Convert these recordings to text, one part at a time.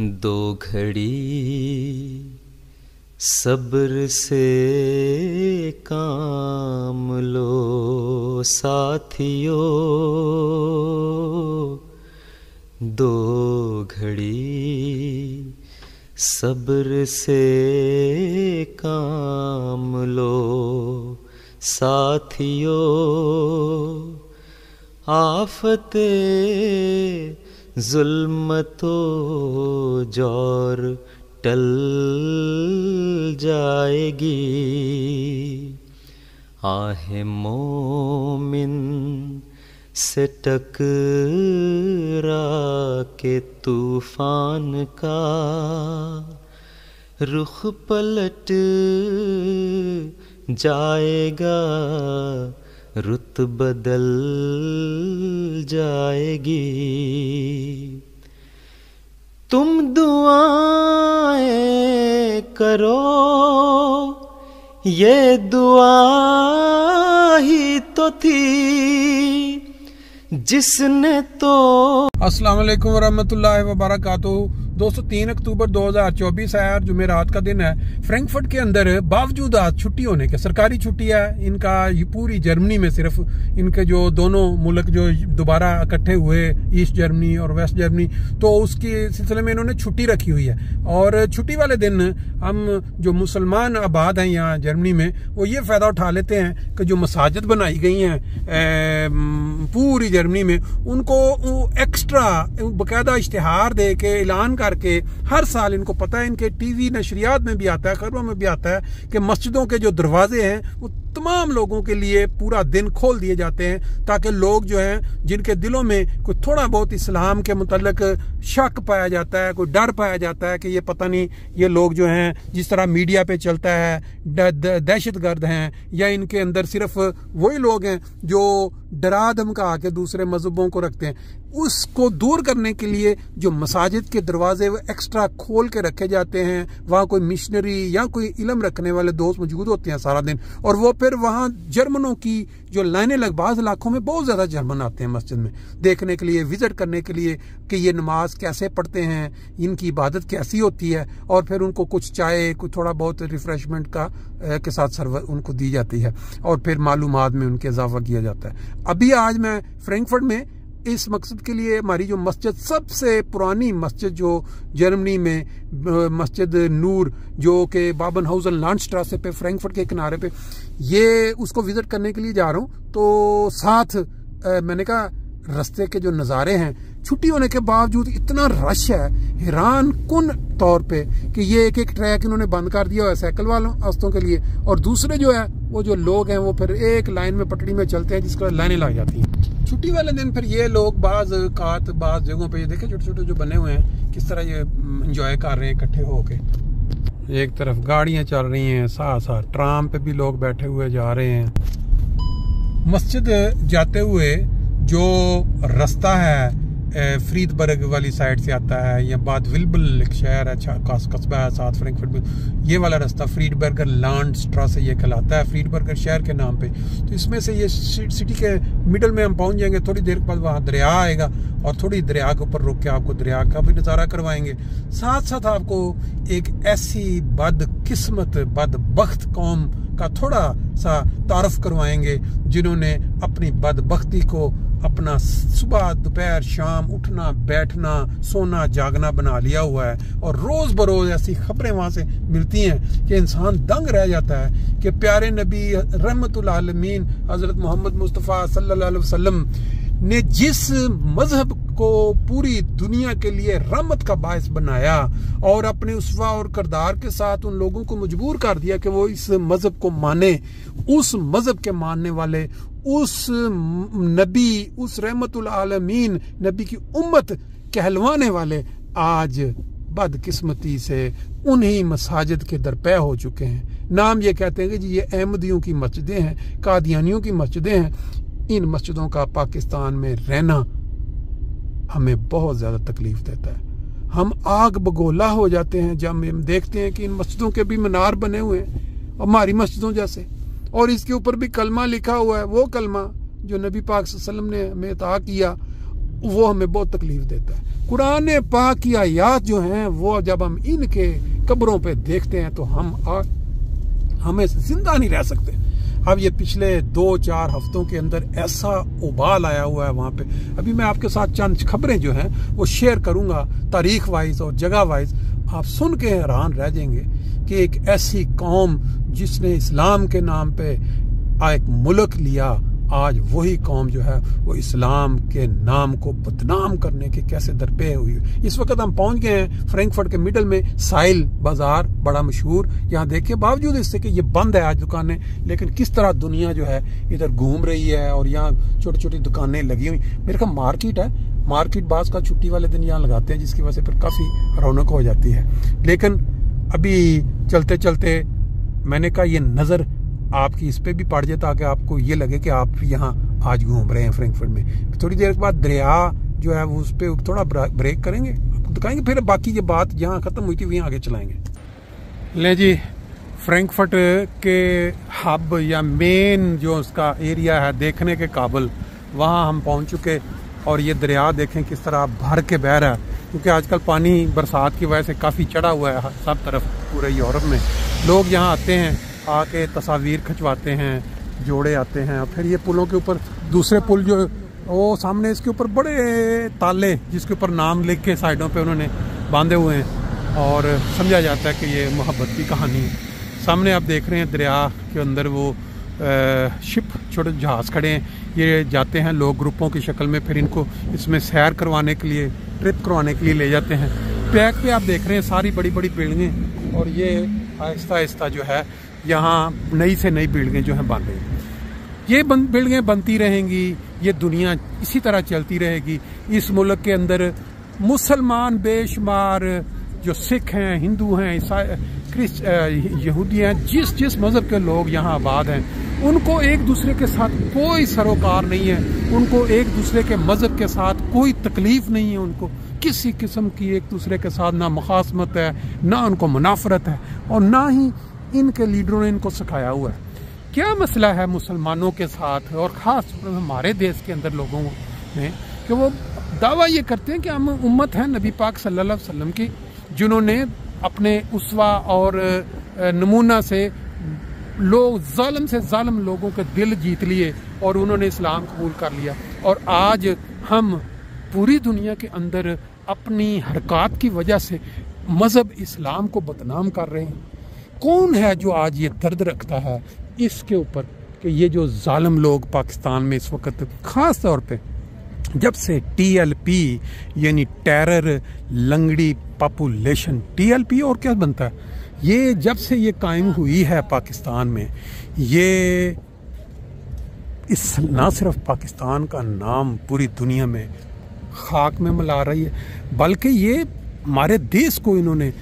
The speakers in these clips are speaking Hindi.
दो घड़ी सब्र से काम लो साथियों, दो घड़ी सब्र से काम लो साथियों। आफते जुल्मतो जौर टल जाएगी, आहे मोमिन से टकरा के तूफान का रुख पलट जाएगा, रुत बदल जाएगी। तुम दुआएं करो, ये दुआ ही तो थी जिसने तो। अस्सलाम वालेकुम वरहमतुल्लाहि वबरकातुहू। दोस्तों 3 अक्टूबर 2024 है और जुमेरात का दिन है। फ्रैंकफर्ट के अंदर बावजूद आज छुट्टी होने के, सरकारी छुट्टी है इनका, ये पूरी जर्मनी में सिर्फ इनके जो दोनों मुल्क जो दोबारा इकट्ठे हुए, ईस्ट जर्मनी और वेस्ट जर्मनी, तो उसके सिलसिले में इन्होंने छुट्टी रखी हुई है। और छुट्टी वाले दिन हम जो मुसलमान आबाद हैं यहाँ जर्मनी में, वो ये फ़ायदा उठा लेते हैं कि जो मसाजिद बनाई गई हैं पूरी जर्मनी में, उनको एक्स्ट्रा बाकायदा इश्तिहार दे के ऐलान करके हर साल, इनको पता है, इनके टीवी नशरियात में भी आता है, खबरों में भी आता है कि मस्जिदों के जो दरवाजे हैं वो तमाम लोगों के लिए पूरा दिन खोल दिए जाते हैं, ताकि लोग जो हैं जिनके दिलों में कोई थोड़ा बहुत इस्लाम के मुतल्लिक शक पाया जाता है, कोई डर पाया जाता है कि ये पता नहीं ये लोग जो हैं जिस तरह मीडिया पे चलता है दहशतगर्द हैं, या इनके अंदर सिर्फ वही लोग हैं जो डरा धमका के दूसरे मजहबों को रखते हैं, उसको दूर करने के लिए जो मसाजिद के दरवाजे वो एक्स्ट्रा खोल के रखे जाते हैं। वहाँ कोई मिशनरी या कोई इल्म रखने वाले दोस्त मौजूद होते हैं सारा दिन, और वो फिर वहाँ जर्मनों की जो लाइनें लग, बाज़ इलाकों में बहुत ज़्यादा जर्मन आते हैं मस्जिद में देखने के लिए, विजिट करने के लिए कि ये नमाज कैसे पढ़ते हैं, इनकी इबादत कैसी होती है, और फिर उनको कुछ चाय, कुछ थोड़ा बहुत रिफ्रेशमेंट का के साथ सर्वर उनको दी जाती है, और फिर मालूमात में उनके इजाफा किया जाता है। अभी आज मैं फ्रैंकफर्ट में इस मकसद के लिए, हमारी जो मस्जिद, सबसे पुरानी मस्जिद जो जर्मनी में, मस्जिद नूर, जो कि बाबनहाउज़न लांडस्ट्रासे पे फ्रैंकफर्ट के किनारे पे, ये उसको विजिट करने के लिए जा रहा हूँ। तो साथ मैंने कहा रास्ते के जो नज़ारे हैं, छुट्टी होने के बावजूद इतना रश है हैरान कुन तौर पे कि ये एक एक ट्रैक इन्होंने बंद कर दिया है साइकिल वालों रास्तों के लिए, और दूसरे जो है वो जो लोग हैं वो फिर एक लाइन में पटड़ी में चलते हैं, जिसके बाद लाइनें लग जाती हैं। छुट्टी वाले दिन फिर ये लोग बाज़ जगहों पे ये देखे छोटे छोटे जो बने हुए हैं, किस तरह ये इंजॉय कर रहे हैं इकट्ठे होके। एक तरफ गाड़ियां चल रही हैं, साथ साथ ट्राम पे भी लोग बैठे हुए जा रहे हैं। मस्जिद जाते हुए जो रास्ता है फ्रीडबर्ग वाली साइड से आता है, या बाद विल्बल एक शहर है, कस्बा है साथ फ्रैंकफर्ट में, ये वाला रास्ता फ्रीडबर्गर लांडस्ट्रासे ये कहलाता है, फ्रीडबर्गर शहर के नाम पे। तो इसमें से ये सिटी के मिडल में हम पहुंच जाएंगे, थोड़ी देर बाद वहाँ दरिया आएगा, और थोड़ी दरिया के ऊपर रुक के आपको दरिया का भी नज़ारा करवाएंगे। साथ साथ आपको एक ऐसी बदकिस्मत बदबख्त कौम का थोड़ा सा तारुफ करवाएंगे जिन्होंने अपनी बदबख्ती को अपना सुबह दोपहर शाम उठना बैठना सोना जागना बना लिया हुआ है, और रोज़ बरोज़ ऐसी खबरें वहाँ से मिलती हैं कि इंसान दंग रह जाता है कि प्यारे नबी रहमतुल आलमीन हज़रत मोहम्मद मुस्तफ़ा सल्लल्लाहु अलैहि वसल्लम ने जिस मजहब को पूरी दुनिया के लिए रहमत का बायस बनाया, और अपने उसवा और किरदार के साथ उन लोगों को मजबूर कर दिया कि वो इस मजहब को माने, उस मजहब के मानने वाले, उस नबी, उस रहमतुल आलमीन नबी की उम्मत कहलवाने वाले आज बदकिस्मती से उन्हीं मसाजिद के दरपे हो चुके हैं। नाम ये कहते हैं कि जी ये अहमदियों की मस्जिदें हैं, कादियानियों की मस्जिदें हैं। इन मस्जिदों का पाकिस्तान में रहना हमें बहुत ज़्यादा तकलीफ देता है। हम आग बगोला हो जाते हैं जब हम देखते हैं कि इन मस्जिदों के भी मीनार बने हुए हैं हमारी मस्जिदों जैसे, और इसके ऊपर भी कलमा लिखा हुआ है, वो कलमा जो नबी पाक सल्लल्लाहु अलैहि वसल्लम ने हमें अता किया, वो हमें बहुत तकलीफ देता है। कुरान पाक की आयात जो हैं वो जब हम इनके कब्रों पे देखते हैं तो हमें जिंदा नहीं रह सकते। अब ये पिछले 2-4 हफ्तों के अंदर ऐसा उबाल आया हुआ है वहां पे। अभी मैं आपके साथ चंद खबरें जो हैं वो शेयर करूंगा तारीख वाइज और जगह वाइज। आप सुन के हैरान रह जाएंगे कि एक ऐसी कौम जिसने इस्लाम के नाम पे एक मुल्क लिया, आज वही कौम जो है वो इस्लाम के नाम को बदनाम करने के कैसे दरपे हुई। इस वक्त हम पहुंच गए हैं फ्रैंकफर्ट के मिडल में, साइल बाजार बड़ा मशहूर। यहाँ देखिए बावजूद इससे कि ये बंद है आज दुकानें, लेकिन किस तरह दुनिया जो है इधर घूम रही है और यहाँ छोटी छोटी दुकानें लगी हुई। मेरे ख्याल मार्केट है, मार्केट बास का छुट्टी वाले दिन यहाँ लगाते हैं, जिसकी वजह से फिर काफी रौनक हो जाती है। लेकिन अभी चलते चलते मैंने कहा ये नजर आपकी इस पे भी पड़ जाए ताकि आपको ये लगे कि आप यहाँ आज घूम रहे हैं फ्रैंकफर्ट में। थोड़ी देर के बाद दरिया जो है वो उस पर थोड़ा ब्रेक करेंगे, आपको दिखाएंगे, फिर बाकी ये बात जहाँ खत्म हुई थी वहीं आगे चलाएंगे। ले जी, फ्रैंकफर्ट के हब या मेन जो उसका एरिया है देखने के काबिल, वहाँ हम पहुँच चुके। और ये दरिया देखें किस तरह भर के बह रहा है, क्योंकि आजकल पानी बरसात की वजह से काफ़ी चढ़ा हुआ है सब तरफ पूरे यूरोप में। लोग यहाँ आते हैं, आके तस्वीर खिंचवाते हैं, जोड़े आते हैं। और फिर ये पुलों के ऊपर दूसरे पुल जो वो सामने, इसके ऊपर बड़े ताले जिसके ऊपर नाम लिख के साइडों पे उन्होंने बांधे हुए हैं और समझा जाता है कि ये मोहब्बत की कहानी है। सामने आप देख रहे हैं दरिया के अंदर वो शिप, छोटे जहाज़ खड़े हैं। ये जाते हैं लोग ग्रुपों की शक्ल में, फिर इनको इसमें सैर करवाने के लिए, ट्रिप करवाने के लिए ले जाते हैं। पैक पे आप देख रहे हैं सारी बड़ी बड़ी बिल्डिंगें, और ये आहिस्ता आहिस्ता जो है यहाँ नई से नई बिल्डिंगें जो हैं बन रही हैं। ये बिल्डिंगें बनती रहेंगी, ये दुनिया इसी तरह चलती रहेगी। इस मुल्क के अंदर मुसलमान बेशुमार, जो सिख हैं, हिंदू हैं, यहूदी हैं, जिस मज़हब के लोग यहाँ आबाद हैं, उनको एक दूसरे के साथ कोई सरोकार नहीं है। उनको एक दूसरे के मज़हब के साथ कोई तकलीफ नहीं है। उनको किसी किस्म की एक दूसरे के साथ ना मुखासमत है, ना उनको मुनाफरत है, और ना ही इनके लीडरों ने इनको सिखाया हुआ है। क्या मसला है मुसलमानों के साथ और ख़ास हमारे देश के अंदर लोगों में कि वो दावा ये करते हैं कि हम उम्मत हैं नबी पाक सल्लल्लाहु अलैहि वसल्लम की, जिन्होंने अपने उसवा और नमूना से लोग जालिम से जालिम लोगों के दिल जीत लिए और उन्होंने इस्लाम कबूल कर लिया। और आज हम पूरी दुनिया के अंदर अपनी हरकत की वजह से मज़हब इस्लाम को बदनाम कर रहे हैं। कौन है जो आज ये दर्द रखता है इसके ऊपर कि ये जो जालिम लोग पाकिस्तान में इस वक्त ख़ास तौर पे जब से TLP यानी टेरर लंगड़ी पॉपुलेशन, TLP और क्या बनता है, ये जब से ये कायम हुई है पाकिस्तान में, ये इस ना सिर्फ पाकिस्तान का नाम पूरी दुनिया में खाक में मिला रही है, बल्कि ये हमारे देश को इन्होंने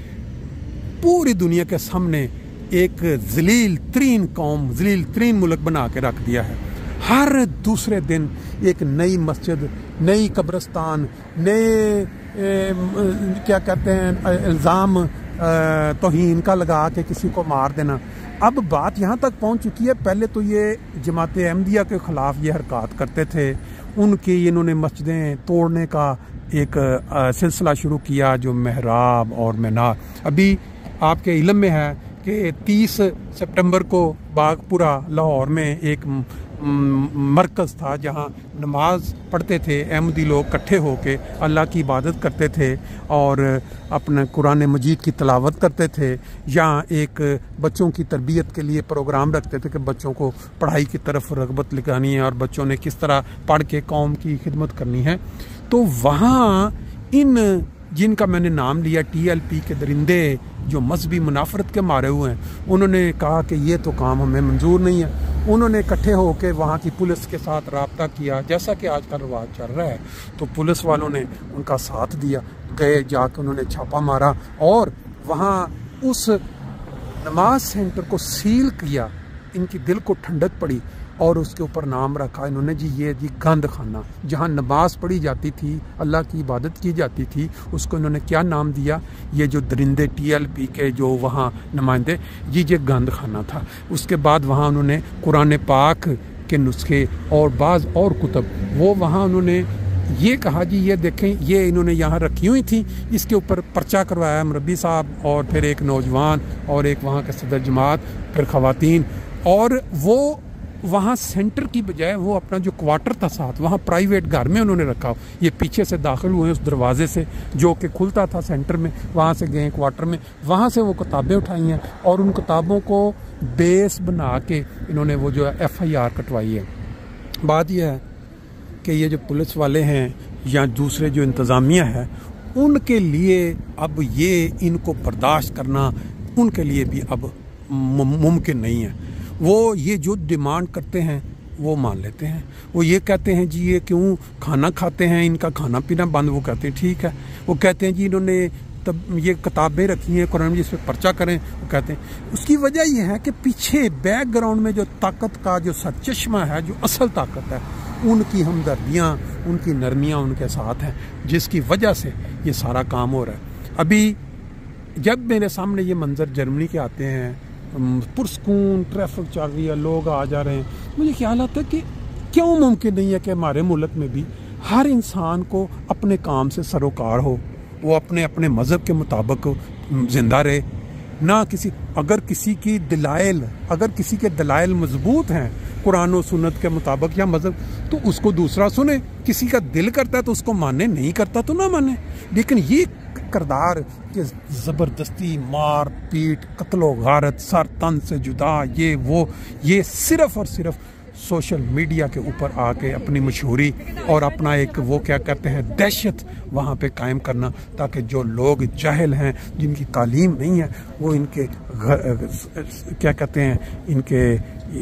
पूरी दुनिया के सामने एक जलील तरीन कौम, जलील तरीन मुल्क बना के रख दिया है। हर दूसरे दिन एक नई मस्जिद, नई कब्रिस्तान, नए क्या कहते हैं इल्ज़ाम तौहीन का लगा के किसी को मार देना। अब बात यहाँ तक पहुँच चुकी है, पहले तो ये जमात अहमदिया के ख़िलाफ़ ये हरकत करते थे, उनकी इन्होंने मस्जिदें तोड़ने का एक सिलसिला शुरू किया, जो महराब और मीनार। अभी आपके इल्म में है कि 30 सितंबर को बागपुरा लाहौर में एक मरकज़ था जहाँ नमाज पढ़ते थे अहमदी लोग, इकट्ठे होके अल्लाह की इबादत करते थे और अपने कुरान मजीद की तिलावत करते थे। यहाँ एक बच्चों की तरबियत के लिए प्रोग्राम रखते थे कि बच्चों को पढ़ाई की तरफ रग़बत लगानी है और बच्चों ने किस तरह पढ़ के कौम की खिदमत करनी है। तो वहाँ इन जिनका मैंने नाम लिया TLP के दरिंदे जो मजहबी मुनाफरत के मारे हुए हैं, उन्होंने कहा कि ये तो काम हमें मंजूर नहीं है। उन्होंने इकट्ठे होकर वहाँ की पुलिस के साथ रब्ता किया, जैसा कि आज का रिवाज चल रहा है। तो पुलिस वालों ने उनका साथ दिया, गए जाकर उन्होंने छापा मारा और वहाँ उस नमाज सेंटर को सील किया। इनकी दिल को ठंडक पड़ी और उसके ऊपर नाम रखा इन्होंने जी, ये जी गंद खाना, जहाँ नमाज पढ़ी जाती थी, अल्लाह की इबादत की जाती थी, उसको इन्होंने क्या नाम दिया, ये जो दरिंदे TLP के जो वहाँ नुमाइंदे, ये गंद खाना था। उसके बाद वहाँ उन्होंने कुरान पाक के नुस्खे और बाज़ और कुतब वो वहाँ उन्होंने ये कहा जी ये देखें, ये इन्होंने यहाँ रखी हुई थी, इसके ऊपर पर्चा करवाया मुरब्बी साहब और फिर एक नौजवान और एक वहाँ के सदर जमात, फिर ख़वातीन, और वो वहाँ सेंटर की बजाय वो अपना जो क्वार्टर था साथ, वहाँ प्राइवेट घर में उन्होंने रखा। ये पीछे से दाखिल हुए उस दरवाजे से जो कि खुलता था सेंटर में, वहाँ से गए क्वार्टर में, वहाँ से वो किताबें उठाई हैं और उन किताबों को बेस बना के इन्होंने वो जो है FIR कटवाई है। बात यह है कि ये जो पुलिस वाले हैं या दूसरे जो इंतज़ामिया है, उनके लिए अब ये इनको बर्दाश्त करना उनके लिए भी अब मुमकिन नहीं है। वो ये जो डिमांड करते हैं वो मान लेते हैं। वो ये कहते हैं जी ये क्यों खाना खाते हैं, इनका खाना पीना बंद, वो कहते हैं ठीक है। वो कहते हैं जी इन्होंने तब ये किताबें रखी हैं कुरान में, जिस पर पर्चा करें, वो कहते हैं। उसकी वजह यह है कि पीछे बैकग्राउंड में जो ताकत का जो सरचश्मा है, जो असल ताकत है, उनकी हमदर्दियाँ, उनकी नरमियाँ उनके साथ हैं, जिसकी वजह से ये सारा काम हो रहा है। अभी जब मेरे सामने ये मंजर जर्मनी के आते हैं, पुरस्कून ट्रैफिक चल रही है, लोग आ जा रहे हैं, मुझे ख्याल आता है कि क्यों मुमकिन नहीं है कि हमारे मुल्क में भी हर इंसान को अपने काम से सरोकार हो, वो अपने अपने मज़हब के मुताबिक जिंदा रहे, ना किसी अगर किसी के दलाइल मजबूत हैं कुरान और सुन्नत के मुताबिक या मज़हब, तो उसको दूसरा सुने। किसी का दिल करता है तो उसको माने, नहीं करता तो ना माने। लेकिन ये किरदार कि ज़बरदस्ती मार पीट, कत्लो गारत, सर तन से जुदा, ये सिर्फ़ और सिर्फ सोशल मीडिया के ऊपर आके अपनी मशहूरी और अपना एक वो क्या कहते हैं दहशत वहाँ पे कायम करना, ताकि जो लोग जाहिल हैं, जिनकी तालीम नहीं है, वो इनके क्या कहते हैं इनके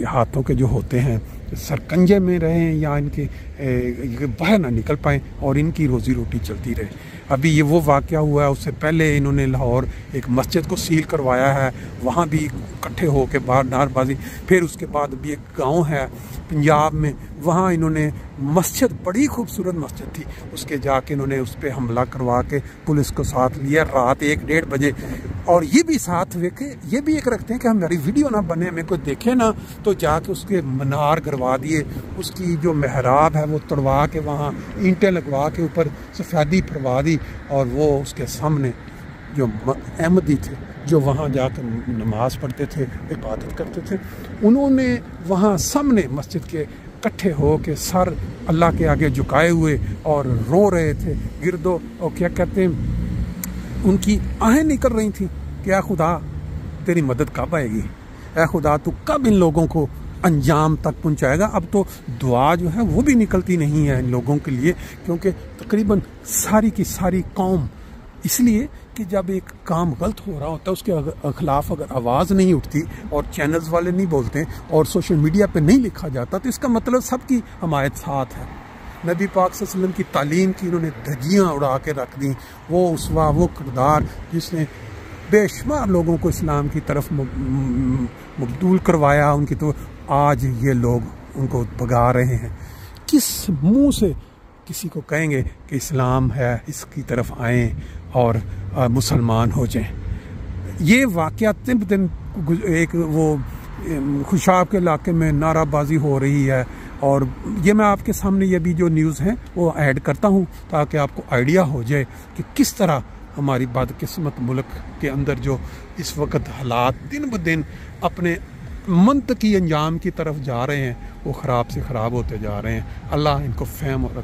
हाथों के जो होते हैं सरकंजे में रहें या इनके बाहर ना निकल पाएँ और इनकी रोज़ी रोटी चलती रहे। अभी ये वो वाक़या हुआ है, उससे पहले इन्होंने लाहौर एक मस्जिद को सील करवाया है, वहाँ भी इकट्ठे हो के बाहर नारबाजी। फिर उसके बाद भी एक गांव है पंजाब में, वहाँ इन्होंने मस्जिद, बड़ी खूबसूरत मस्जिद थी, उसके जाके इन्होंने उस पर हमला करवा के पुलिस को साथ लिया रात 1-1:30 बजे। और ये भी साथ देखे, ये भी एक रखते हैं कि हमारी वीडियो ना बने, हमें कोई देखे ना, तो जाके उसके मीनार गिरवा दिए, उसकी जो मेहराब है वो तोड़वा के वहाँ ईंटें लगवा के ऊपर सफ़ेदी फरवा दी, और वो उसके सामने जो अहमदी थे जो वहाँ जाकर नमाज़ पढ़ते थे, इबादत करते थे, उन्होंने वहाँ सामने मस्जिद के इकट्ठे हो के सर अल्लाह के आगे झुकाए हुए और रो रहे थे गिरदो, और क्या कहते हैं उनकी आहें निकल रही थी कि ऐ खुदा तेरी मदद कब आएगी, ऐ खुदा तू कब इन लोगों को अंजाम तक पहुंचाएगा। अब तो दुआ जो है वो भी निकलती नहीं है इन लोगों के लिए, क्योंकि तकरीबन सारी की सारी कौम, इसलिए कि जब एक काम गलत हो रहा होता है उसके खिलाफ अगर आवाज़ नहीं उठती और चैनल्स वाले नहीं बोलते और सोशल मीडिया पे नहीं लिखा जाता, तो इसका मतलब सबकी हमायत साथ है। नबी पाक सल्लल्लाहु अलैहि वसल्लम की तालीम की इन्होंने धज्जियाँ उड़ा के रख दी, वो उसवा, वो किरदार जिसने बेशुमार लोगों को इस्लाम की तरफ मबदूल करवाया, उनकी तो आज ये लोग उनको भगा रहे हैं। किस मुंह से किसी को कहेंगे कि इस्लाम है, इसकी तरफ आएँ और मुसलमान हो जाएं। ये वाक़या दिन ब दिन एक वो खुशाब के इलाके में नाराबाजी हो रही है, और ये मैं आपके सामने ये भी जो न्यूज़ हैं वो ऐड करता हूँ ताकि आपको आइडिया हो जाए कि किस तरह हमारी बदकिस्मत मुल्क के अंदर जो इस वक्त हालात दिन ब दिन अपने मंतकी अंजाम की तरफ जा रहे हैं, वो ख़राब से ख़राब होते जा रहे हैं। अल्लाह इनको फ़हम और